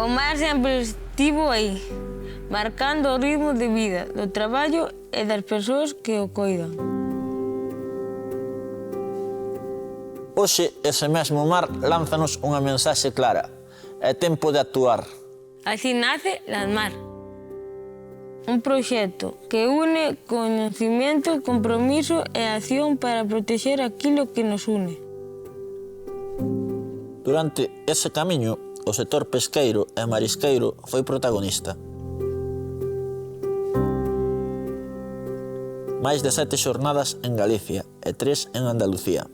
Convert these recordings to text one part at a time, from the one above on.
O mar sempre estivo aí, marcando o ritmo de vida, do traballo e das persoas que o coidan. Hoxe, ese mesmo mar lánzanos unha mensaxe clara. É tempo de actuar. Así nace Lasmar, un proxecto que une coñecemento, compromiso e acción para protexer aquilo que nos une. Durante ese camiño, o sector pesqueiro e marisqueiro foi protagonista. Máis de 7 xornadas en Galicia e 3 en Andalucía,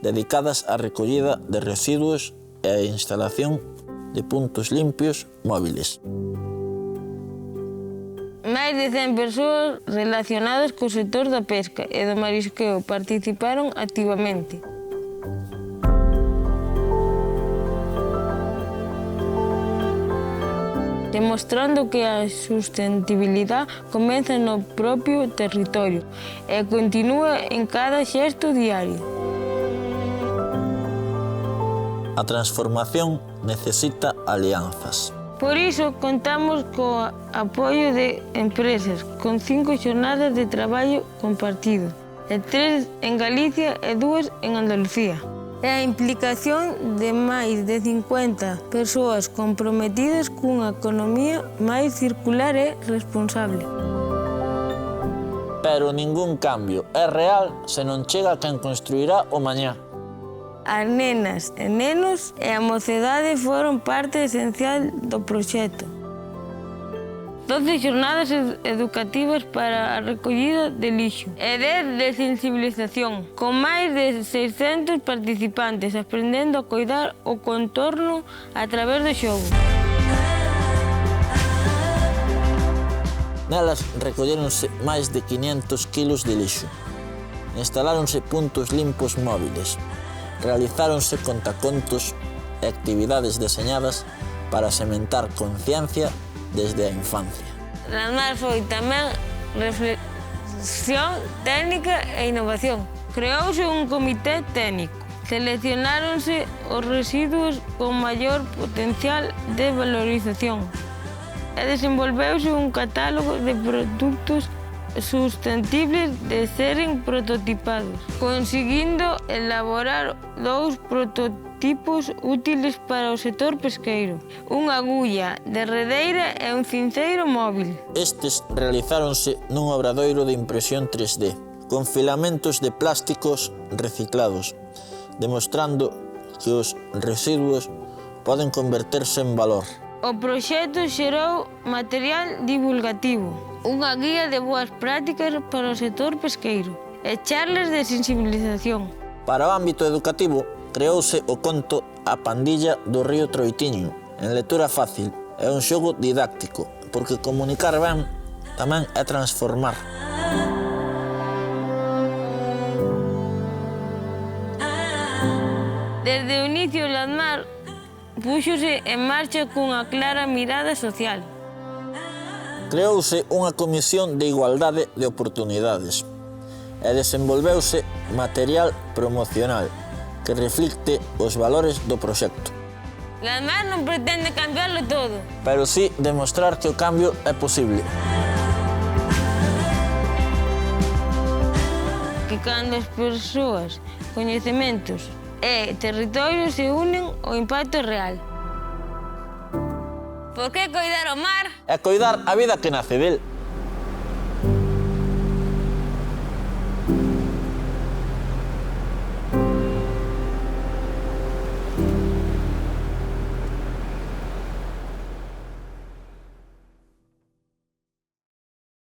dedicadas á recollida de residuos e á instalación de puntos limpios móviles. Máis de 100 persoas relacionadas co sector da pesca e do marisqueo participaron activamente. Demostrando que a sustentabilidade comeza no propio territorio e continúa en cada xesto diario. A transformación necesita alianzas. Por iso, contamos co apoio de empresas con 5 xornadas de traballo compartido, e 3 en Galicia e 2 en Andalucía. E a implicación de máis de 50 persoas comprometidas cunha economía máis circular e responsable. Pero ningún cambio é real se non chega quen construirá o mañá. As nenas e nenos e a mocedade foron parte esencial do proxecto. 12 xornadas educativas para a recollida de lixo e 10 de sensibilización, con máis de 600 participantes aprendendo a coidar o contorno a través do xogo. Nelas recolléronse máis de 500 kilos de lixo. Instaláronse puntos limpos móviles. Realizáronse contacontos e actividades deseñadas para sementar conciencia desde a infancia. Lasmar foi tamén reflexión técnica e innovación. Creouse un comité técnico. Seleccionáronse os residuos con maior potencial de valorización e desenvolveuse un catálogo de produtos sustentables de seren prototipados, conseguindo elaborar 2 prototipos útiles para o sector pesqueiro, unha agulla de redeira e un cinceiro móvil. Estes realizáronse nun obradoiro de impresión 3D, con filamentos de plásticos reciclados, demostrando que os residuos poden converterse en valor. O proxecto xerou material divulgativo, unha guía de boas prácticas para o sector pesqueiro e charlas de sensibilización. Para o ámbito educativo, creouse o conto A pandilla do río Troitiño, en lectura fácil. É un xogo didáctico, porque comunicar ben tamén é transformar. Desde o inicio, Lasmar púxose en marcha cunha clara mirada social. Creouse unha comisión de igualdade de oportunidades e desenvolveuse material promocional que reflicte os valores do proxecto. Lasmar non pretende cambiarlo todo, pero sí demostrar que o cambio é posible. Que cando as persoas, coñecementos e territorios se unen, o impacto é real. Por que coidar o mar? É coidar a vida que nace del.